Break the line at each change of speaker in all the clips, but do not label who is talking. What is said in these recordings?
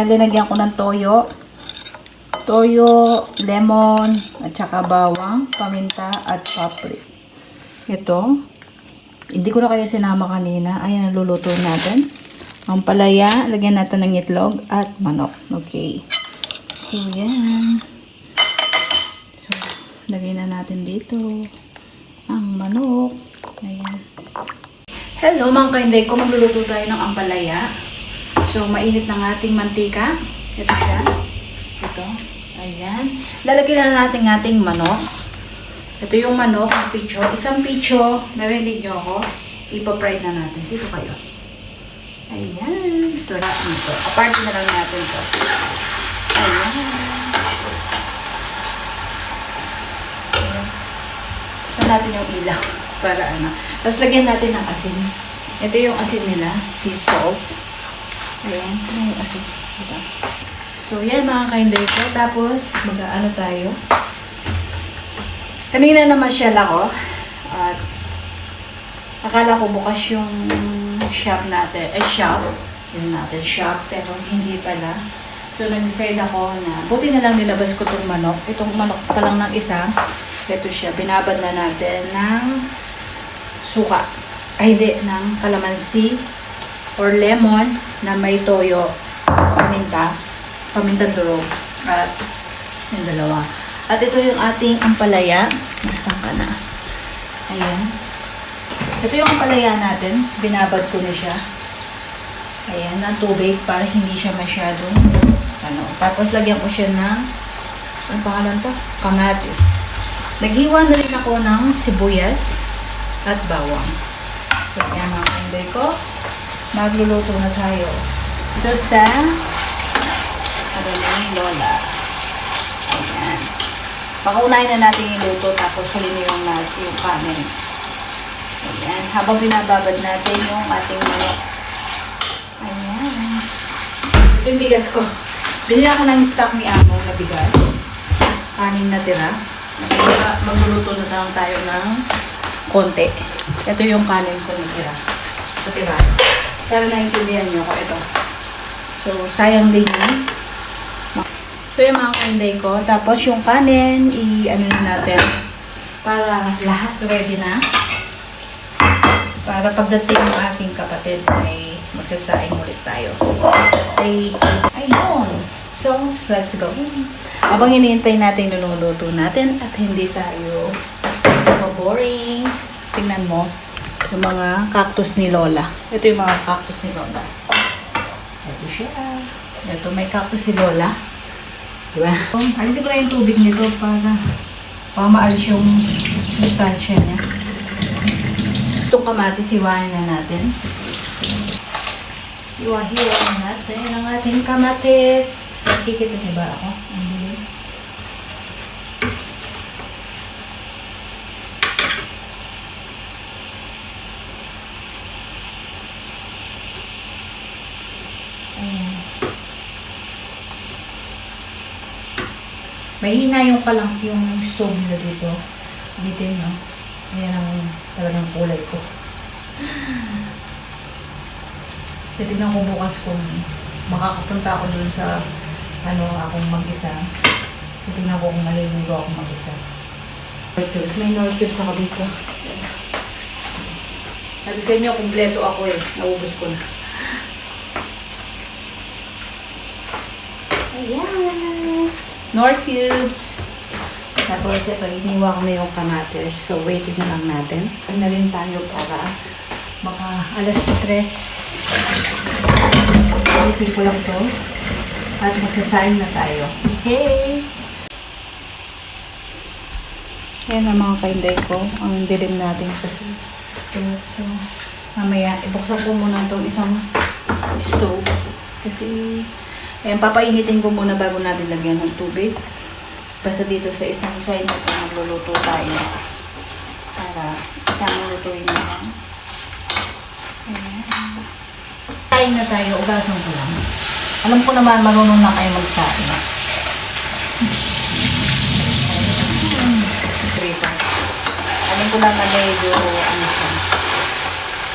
Ayan, linagyan ko ng toyo. Toyo, lemon, at saka bawang, paminta, at papri. Ito. Hindi ko na kayo sinama kanina. Ayan, naluluto natin. Ang palaya, lagyan natin ng itlog at manok. Okay. So, yan. So, lagyan na natin dito ang manok. Ayan. Hello mga kainday ko, magluluto tayo ng ampalaya. So, mainit ng ating mantika. Ito siya. Ito. Ayan. Lalagyan na natin ating manok. Ito yung manok, ang picho. Isang picho, narinig nyo ako. Ipa-fry na natin. Dito kayo. Ayan. Sarap nito. Aparte na lang natin ito. Ayan. Saan natin yung ilaw. Para ano. Tapos lagyan natin ng asin. Ito yung asin nila. Sea salt. Ayan. Ito yung asin. Diba? So, yan mga kainday ko. Tapos, mag-ano tayo. Kanina namasyal ako. At akala ko bukas yung shop natin. Shop. Yun natin. Shop. Pero hindi pala. So, nag-decide ako na buti na lang nilabas ko itong manok. Itong manok pa lang ng isa. Ito siya. Binabad na natin ng suka. Ay, hindi. Ng kalamansi or lemon na may toyo. Paminta. Pamintang durog. At yung dalawa. At ito yung ating ampalaya. Nasaan ka na? Ayan. Ito yung ampalaya natin. Binabad ko na siya. Ayan. Ng tubig para hindi siya masyadong ano. Tapos lagyan ko siya ng ang pangalan to? Kamatis. Naghiwa na rin ako ng sibuyas at bawang. So, ayan mga kainday ko. Magluluto na tayo. Ito sa ano ni Lola. Ayan. Pakunahin na natin yung luto tapos huli yung kanin. Ayan. Habang binababad natin yung ating manok. Ayan. Ito yung bigas ko. Binili ako ng stock ni Amo na bigas. Kanin na tira. Magluluto na lang tayo ng konti. Ito yung kanin ko na tira. Ito tira. Sana naintindihan nyo ko ito. So, sayang din yun. So, yung mga kainday ko. Tapos, yung kanin, i-ano natin. Para lahat ready na. Para pagdating ng aking kapatid, ay magsasaing ulit tayo. Ayun. So, let's go. Habang iniintay natin yung niluluto natin at hindi tayo boring. Tingnan mo yung mga cactus ni Lola. Ito yung mga cactus ni Lola. Ito siya. Ito may cactus si Lola. Diba? Alisin ko na yung tubig nito para maalis yung sustansya niya. Itong kamatis, hiwain na natin. Hiwa-hiwa na natin ang ating kamatis. Nakikita niyo ba ako? Ayan. Mahina yung yung stove nila dito. Dito yun, no? Ayan ang talagang kulay ko. Titignan ko bukas kung makakapunta ako dun sa akong mag-isa. Titignan ko kung maliligo ako mag-isa. May Northfields ako dito. Sabi sa inyo, kumpleto ako eh. Naubos ko na. Ayan! Northfields! Tapos ito, iniwa ko na yung kamatis. So, waiting na lang natin. Ay na rin tayo para maka alas 3. Waiting ko lang to. At magsasain na tayo. Okay! Ayan ang mga kainday ko. Ang dilim natin kasi. So, mamaya, ibuksan ko muna itong isang stove. Kasi, ayan, papainitin ko muna bago natin lagyan ng tubig. Basta dito sa isang side na ito, magluluto tayo. Para isang lutuin na lang. Ayan. Kain na tayo, ugasan ko lang. Alam ko naman, marunong na kayo magsain. Alam ko lang na medyo,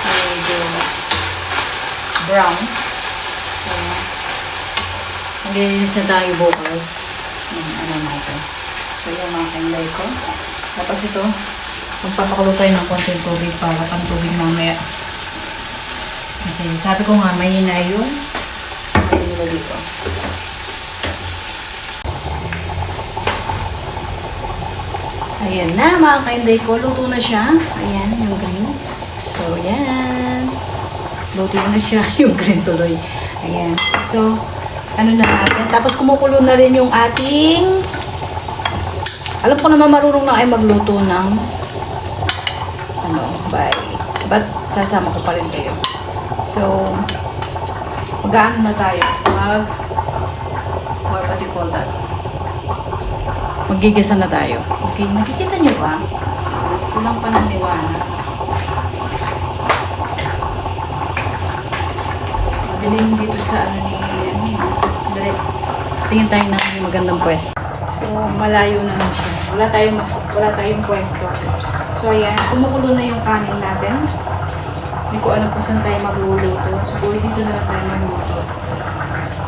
medyo brown. Ayan. Maglilinis na tayo bukas. Ano natin. So, yung mga kainday ko. Tapos ito, magpapakulo tayo ng konting tubig para pang tubig mamaya. Kasi sabi ko nga, mahina yung nilo dito. Ayan na mga kainday ko. Luto na siya. Ayan, yung green. So, yan. Luto na siya. Yung green tuloy. Ayan. So, ano na natin. Tapos kumukulo na rin yung ating... Alam ko naman marunong na kayo magluto ng... But sasama ko pa rin kayo. So, mag-ano na tayo. What do you call that? Magigisa na tayo. Okay, nakikita nyo ba? Kulang pa ng liwanag. Madilim dito sa ano ni... Tingin tayo ng magandang pwesto. So, malayo naman siya. Wala tayong pwesto. So, ayan. Kumukulo na yung kanin natin. Hindi ko alam kung saan tayo magluluto. Siguro dito na lang tayo magluto.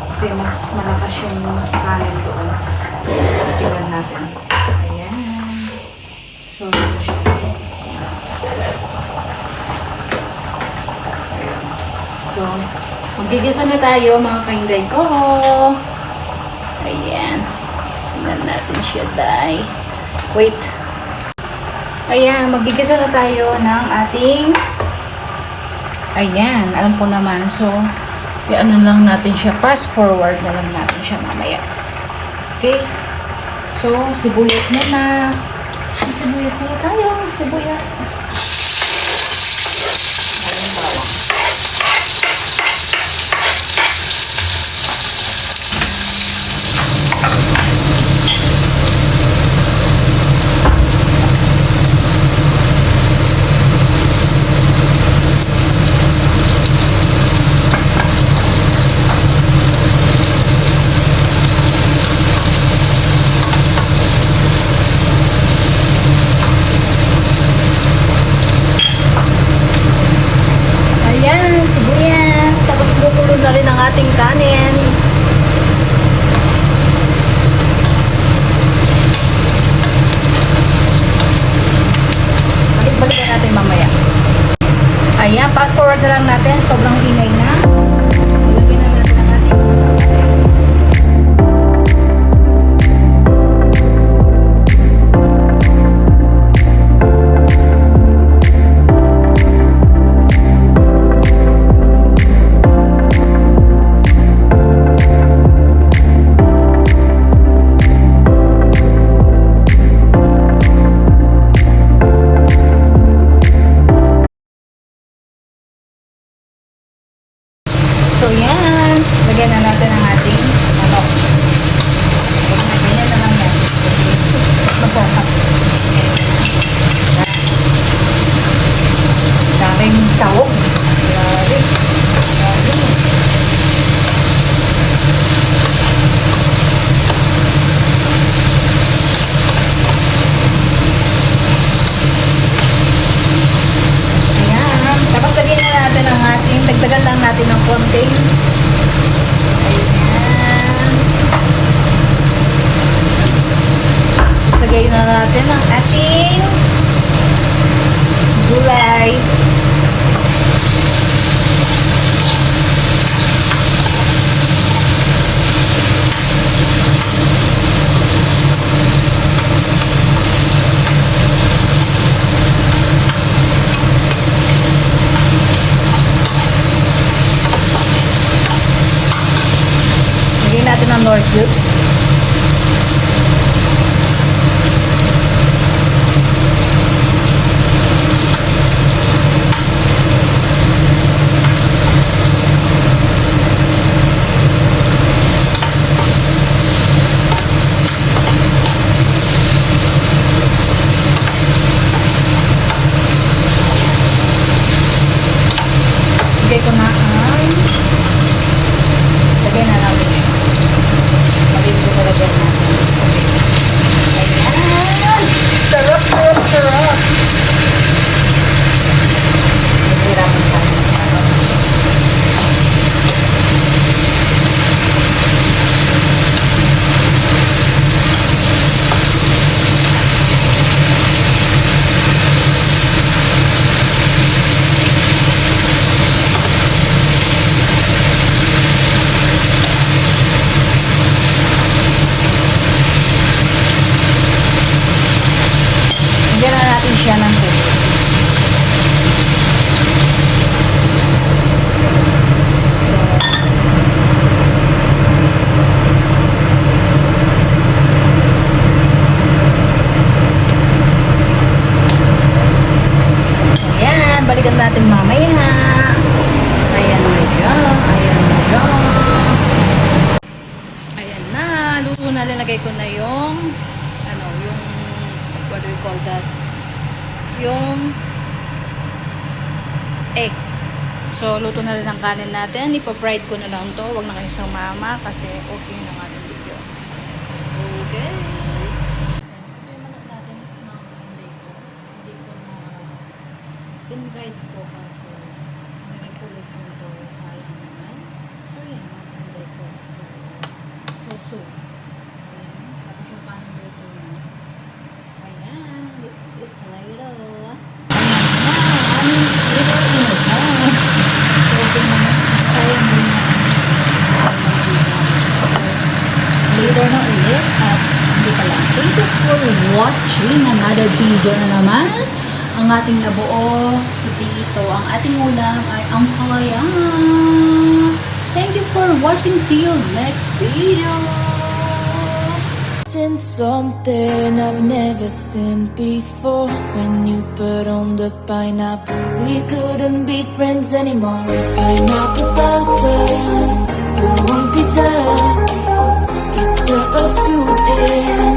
Kasi mas malakas yung kanin doon. Tingnan natin. Ayan. So, dito siya. So, magigisa na tayo mga kainday ko. Ayan. Tingnan natin siya, day. Wait. Ayan, magigisa na tayo ng ating... Ayan, alam ko naman. So, ano lang natin siya. Fast forward na lang natin siya mamaya. Okay? So, sibuyas muna. Sibuyas muna tayo. Sibuyas. Na rin ang ating kanin. Balik-balikan natin mamaya. Ayan, fast forward na lang natin. Sobrang ingay na. Ilagay na natin ang ating So, yan. Lagyan na natin ang ating manok. Ganyan na lang yan. Masarap. Daming sahog. Grabe. Grabe. Ayan. Tapos lagyan na natin ang ating, dagdagan lang natin ng konting. Ayan. Lagyan na natin ang ating gulay. Lagyan natin ang Lord cubes. Lagay ko na ang lagay na natin yun. Maliit yung, what do we call that? Yung egg. So, luto na rin ang kanin natin. Ipa-fried ko na lang to. Huwag na kayo sumama kasi okay ng ating video. Okay. Ito yung manok natin. Hindi ko na pinride ko kasi hindi ko ulit yung to. Sayang naman. So, yan. Hindi ko. So. Ayan. Tapos yung kanin luto na. Ayan. It's later. Later na ulit at hindi ka lang. Thank you for watching another video na naman. Ang ating nabuo si Tito. Ang ating ulam ay ang palaya. Thank you for watching. See you next video.
Seen something I've never seen before. When you put on the pineapple, we couldn't be friends anymore. Pineapple blossoms, go on pizza. It's a fruit and